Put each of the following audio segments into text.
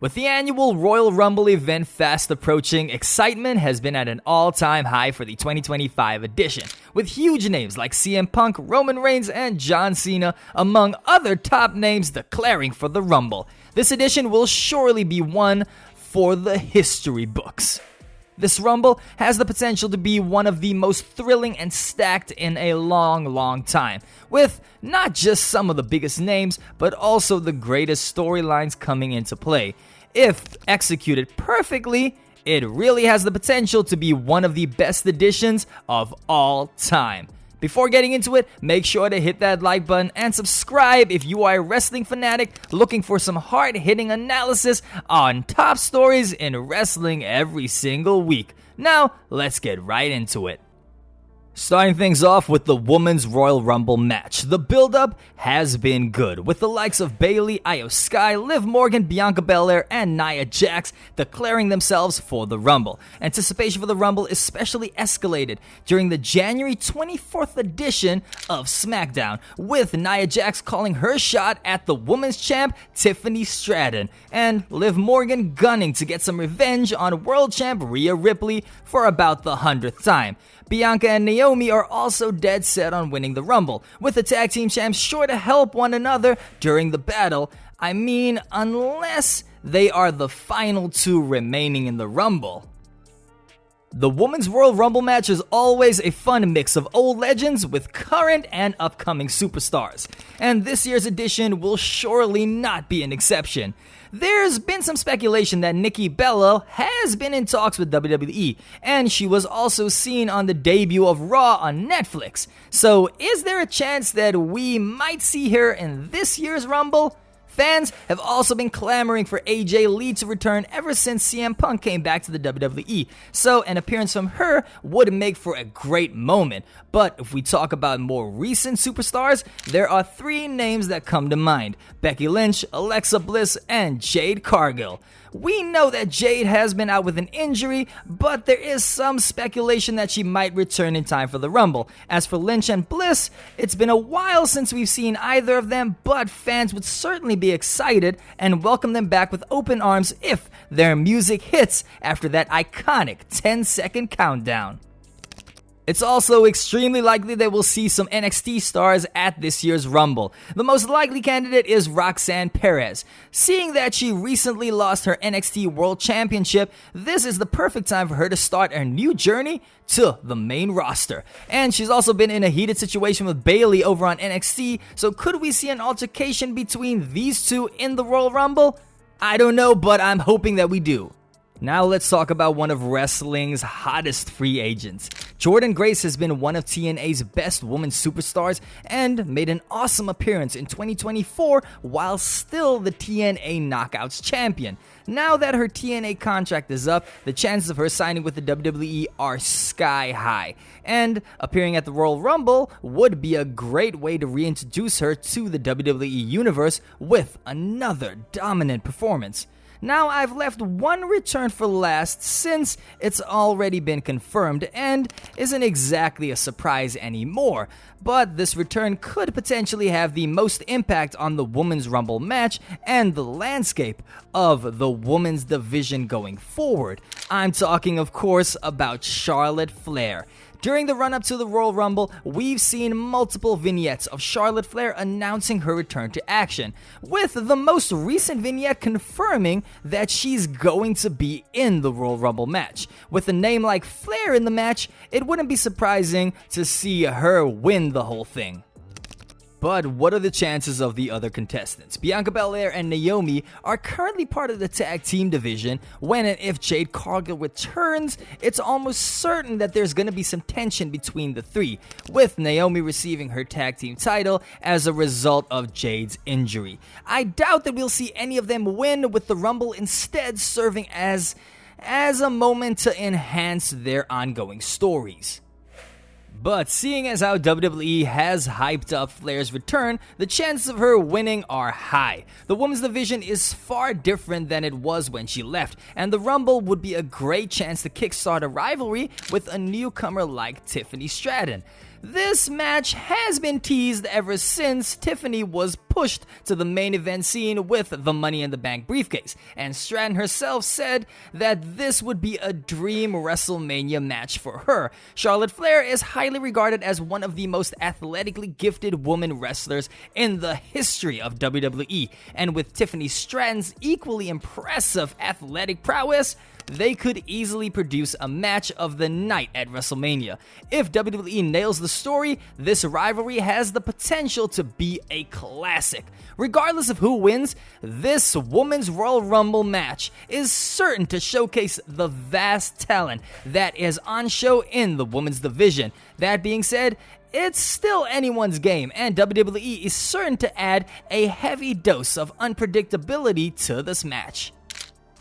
With the annual Royal Rumble event fast approaching, excitement has been at an all-time high for the 2025 edition, with huge names like CM Punk, Roman Reigns, and John Cena, among other top names declaring for the Rumble. This edition will surely be one for the history books. This Rumble has the potential to be one of the most thrilling and stacked in a long time, with not just some of the biggest names, but also the greatest storylines coming into play. If executed perfectly, it really has the potential to be one of the best editions of all time. Before getting into it, make sure to hit that like button and subscribe if you are a wrestling fanatic looking for some hard-hitting analysis on top stories in wrestling every single week. Now, let's get right into it. Starting things off with the Women's Royal Rumble match. The build-up has been good, with the likes of Bayley, Io Sky, Liv Morgan, Bianca Belair, and Nia Jax declaring themselves for the Rumble. Anticipation for the Rumble especially escalated during the January 24th edition of SmackDown, with Nia Jax calling her shot at the Women's Champ Tiffany Stratton, and Liv Morgan gunning to get some revenge on World Champ Rhea Ripley for about the 100th time. Bianca and Naomi are also dead set on winning the Rumble, with the tag team champs sure to help one another during the battle. I mean, unless they are the final two remaining in the Rumble. The Women's Royal Rumble match is always a fun mix of old legends with current and upcoming superstars, and this year's edition will surely not be an exception. There's been some speculation that Nikki Bella has been in talks with WWE, and she was also seen on the debut of Raw on Netflix. So is there a chance that we might see her in this year's Rumble? Fans have also been clamoring for AJ Lee to return ever since CM Punk came back to the WWE, so an appearance from her would make for a great moment. But if we talk about more recent superstars, there are three names that come to mind: Becky Lynch, Alexa Bliss, and Jade Cargill. We know that Jade has been out with an injury, but there is some speculation that she might return in time for the Rumble. As for Lynch and Bliss, it's been a while since we've seen either of them, but fans would certainly be excited and welcome them back with open arms if their music hits after that iconic 10-second countdown. It's also extremely likely that we'll see some NXT stars at this year's Rumble. The most likely candidate is Roxanne Perez. Seeing that she recently lost her NXT World Championship, this is the perfect time for her to start her new journey to the main roster. And she's also been in a heated situation with Bayley over on NXT, so could we see an altercation between these two in the Royal Rumble? I don't know, but I'm hoping that we do. Now let's talk about one of wrestling's hottest free agents. Jordynne Grace has been one of TNA's best women superstars and made an awesome appearance in 2024 while still the TNA Knockouts champion. Now that her TNA contract is up, the chances of her signing with the WWE are sky high, and appearing at the Royal Rumble would be a great way to reintroduce her to the WWE universe with another dominant performance. Now, I've left one return for last since it's already been confirmed and isn't exactly a surprise anymore, but this return could potentially have the most impact on the Women's Rumble match and the landscape of the women's division going forward. I'm talking, of course, about Charlotte Flair. During the run-up to the Royal Rumble, we've seen multiple vignettes of Charlotte Flair announcing her return to action, with the most recent vignette confirming that she's going to be in the Royal Rumble match. With a name like Flair in the match, it wouldn't be surprising to see her win the whole thing. But what are the chances of the other contestants? Bianca Belair and Naomi are currently part of the tag team division. When and if Jade Cargill returns, it's almost certain that there's going to be some tension between the three, with Naomi receiving her tag team title as a result of Jade's injury. I doubt that we'll see any of them win, with the Rumble instead serving as a moment to enhance their ongoing stories. But seeing as how WWE has hyped up Flair's return, the chances of her winning are high. The women's division is far different than it was when she left, and the Rumble would be a great chance to kickstart a rivalry with a newcomer like Tiffany Stratton. This match has been teased ever since Tiffany was pushed to the main event scene with the Money in the Bank briefcase, and Stratton herself said that this would be a dream WrestleMania match for her. Charlotte Flair is highly regarded as one of the most athletically gifted women wrestlers in the history of WWE, and with Tiffany Stratton's equally impressive athletic prowess, they could easily produce a match of the night at WrestleMania. If WWE nails the story, this rivalry has the potential to be a classic. Regardless of who wins, this Women's Royal Rumble match is certain to showcase the vast talent that is on show in the women's division. That being said, it's still anyone's game, and WWE is certain to add a heavy dose of unpredictability to this match.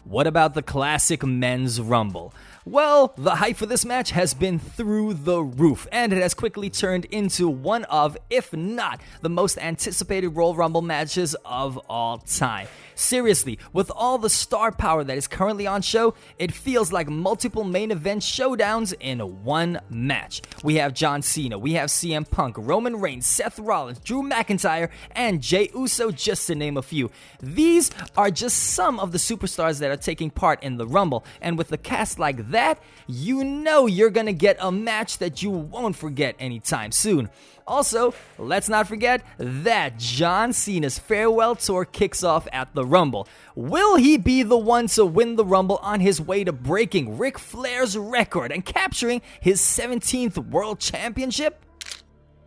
What about the classic Men's Rumble? Well, the hype for this match has been through the roof, and it has quickly turned into one of, if not the most anticipated Royal Rumble matches of all time. Seriously, with all the star power that is currently on show, it feels like multiple main event showdowns in one match. We have John Cena, we have CM Punk, Roman Reigns, Seth Rollins, Drew McIntyre, and Jey Uso, just to name a few. These are just some of the superstars that are taking part in the Rumble, and with a cast like that, you know you're gonna get a match that you won't forget anytime soon. Also, let's not forget that John Cena's farewell tour kicks off at the Rumble. Will he be the one to win the Rumble on his way to breaking Ric Flair's record and capturing his 17th World Championship?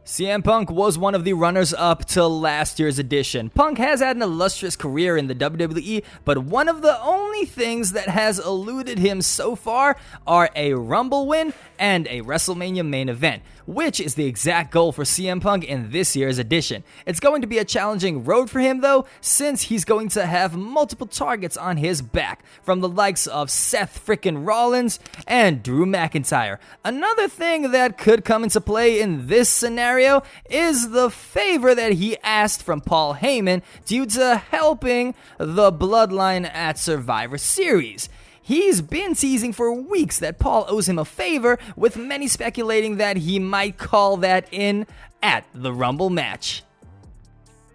CM Punk was one of the runners-up to last year's edition. Punk has had an illustrious career in the WWE, but one of the only things that has eluded him so far are a Rumble win and a WrestleMania main event, which is the exact goal for CM Punk in this year's edition. It's going to be a challenging road for him though, since he's going to have multiple targets on his back, from the likes of Seth frickin' Rollins and Drew McIntyre. Another thing that could come into play in this scenario is the favor that he asked from Paul Heyman due to helping the Bloodline at Survivor Series. He's been teasing for weeks that Paul owes him a favor, with many speculating that he might call that in at the Rumble match.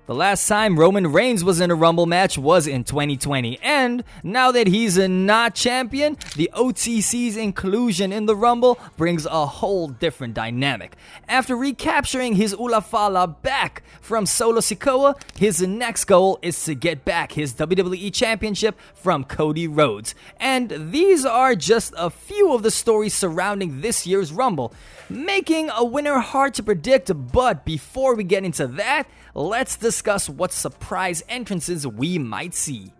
The last time Roman Reigns was in a Rumble match was in 2020, and now that he's not champion, the OTC's inclusion in the Rumble brings a whole different dynamic. After recapturing his Ulafala back from Solo Sikoa, his next goal is to get back his WWE Championship from Cody Rhodes. And these are just a few of the stories surrounding this year's Rumble, making a winner hard to predict. But before we get into that, let's discuss what surprise entrances we might see.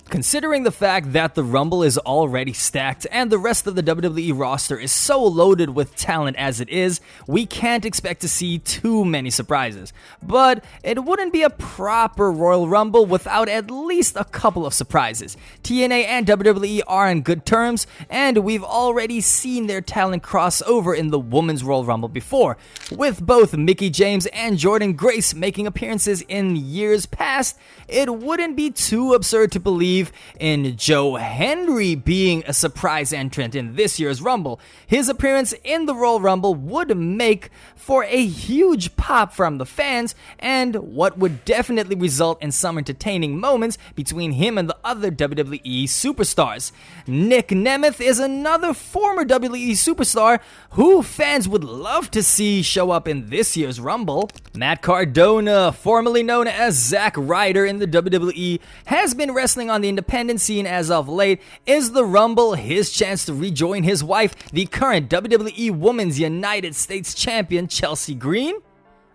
Considering the fact that the Rumble is already stacked and the rest of the WWE roster is so loaded with talent as it is, we can't expect to see too many surprises. But it wouldn't be a proper Royal Rumble without at least a couple of surprises. TNA and WWE are on good terms, and we've already seen their talent cross over in the Women's Royal Rumble before, with both Mickie James and Jordynne Grace making appearances in years past. It wouldn't be too absurd to believe in Joe Hendry being a surprise entrant in this year's Rumble. His appearance in the Royal Rumble would make for a huge pop from the fans, and what would definitely result in some entertaining moments between him and the other WWE superstars. Nick Nemeth is another former WWE superstar who fans would love to see show up in this year's Rumble. Matt Cardona, formerly known as Zack Ryder in the WWE, has been wrestling on the independent scene as of late. Is the Rumble his chance to rejoin his wife, the current WWE Women's United States Champion Chelsea Green?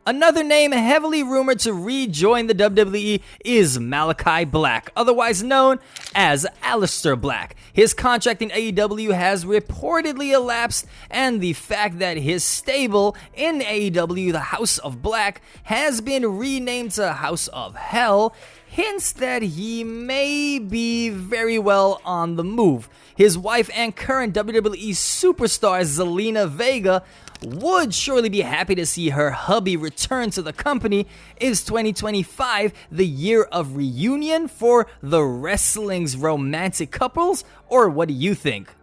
Another name heavily rumored to rejoin the WWE is Malachi Black, otherwise known as Aleister Black. His contract in AEW has reportedly elapsed, and the fact that his stable in AEW, the House of Black, has been renamed to House of Hell hints that he may be very well on the move. His wife and current WWE superstar Zelina Vega would surely be happy to see her hubby return to the company. Is 2025 the year of reunion for the wrestling's romantic couples, or what do you think?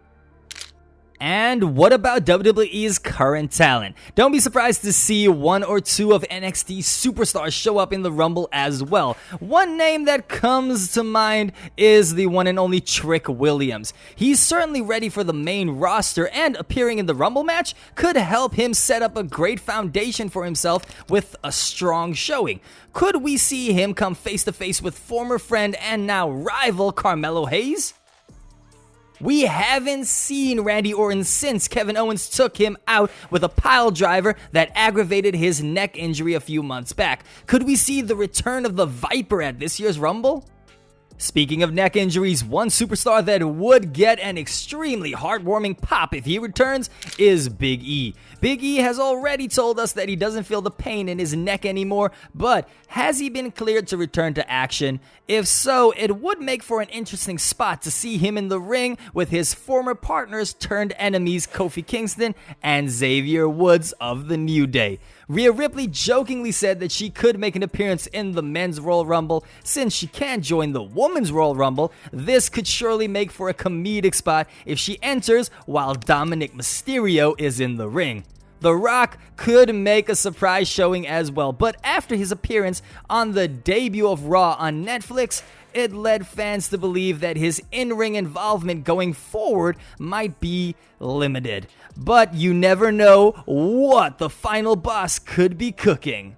And what about WWE's current talent? Don't be surprised to see one or two of NXT's superstars show up in the Rumble as well. One name that comes to mind is the one and only Trick Williams. He's certainly ready for the main roster, and appearing in the Rumble match could help him set up a great foundation for himself with a strong showing. Could we see him come face to face with former friend and now rival Carmelo Hayes? We haven't seen Randy Orton since Kevin Owens took him out with a pile driver that aggravated his neck injury a few months back. Could we see the return of the Viper at this year's Rumble? Speaking of neck injuries, one superstar that would get an extremely heartwarming pop if he returns is Big E. Big E has already told us that he doesn't feel the pain in his neck anymore, but has he been cleared to return to action? If so, it would make for an interesting spot to see him in the ring with his former partners turned enemies Kofi Kingston and Xavier Woods of the New Day. Rhea Ripley jokingly said that she could make an appearance in the Men's Royal Rumble since she can't join the Women's Royal Rumble. This could surely make for a comedic spot if she enters while Dominic Mysterio is in the ring. The Rock could make a surprise showing as well, but after his appearance on the debut of Raw on Netflix, it led fans to believe that his in-ring involvement going forward might be limited. But you never know what the final boss could be cooking.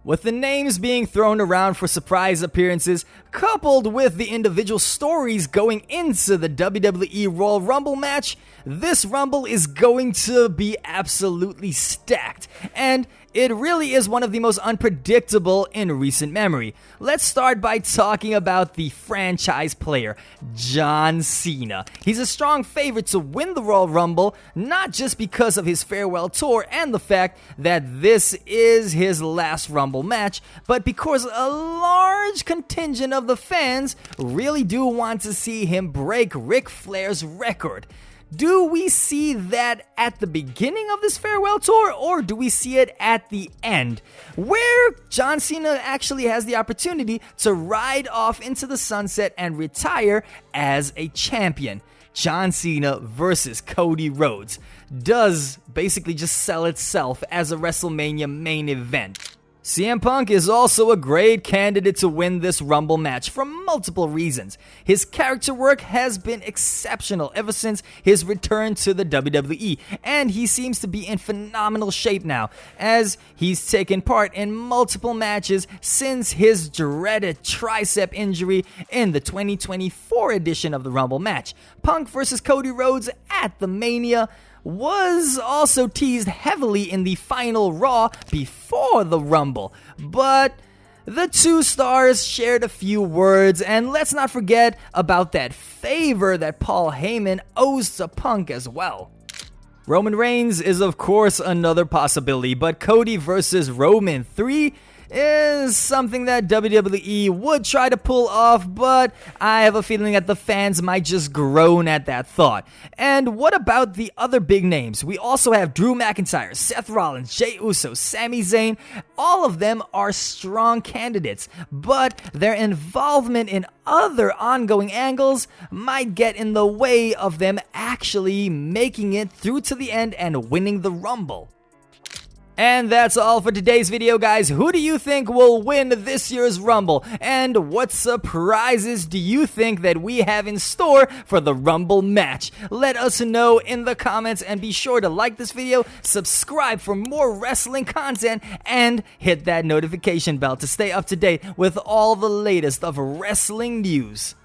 With the names being thrown around for surprise appearances, coupled with the individual stories going into the WWE Royal Rumble match, this Rumble is going to be absolutely stacked, and it really is one of the most unpredictable in recent memory. Let's start by talking about the franchise player, John Cena. He's a strong favorite to win the Royal Rumble, not just because of his farewell tour and the fact that this is his last Rumble match, but because a large contingent of the fans really do want to see him break Ric Flair's record. Do we see that at the beginning of this farewell tour, or do we see it at the end, where John Cena actually has the opportunity to ride off into the sunset and retire as a champion? John Cena versus Cody Rhodes does basically just sell itself as a WrestleMania main event. CM Punk is also a great candidate to win this Rumble match for multiple reasons. His character work has been exceptional ever since his return to the WWE, and he seems to be in phenomenal shape now, as he's taken part in multiple matches since his dreaded tricep injury in the 2024 edition of the Rumble match. Punk versus Cody Rhodes at the Mania was also teased heavily in the final Raw before the Rumble, but the two stars shared a few words, and let's not forget about that favor that Paul Heyman owes to Punk as well. Roman Reigns is of course another possibility, but Cody versus Roman 3 is something that WWE would try to pull off, but I have a feeling that the fans might just groan at that thought. And what about the other big names? We also have Drew McIntyre, Seth Rollins, Jey Uso, Sami Zayn. All of them are strong candidates, but their involvement in other ongoing angles might get in the way of them actually making it through to the end and winning the Rumble. And that's all for today's video, guys. Who do you think will win this year's Rumble? And what surprises do you think that we have in store for the Rumble match? Let us know in the comments, and be sure to like this video, subscribe for more wrestling content, and hit that notification bell to stay up to date with all the latest of wrestling news.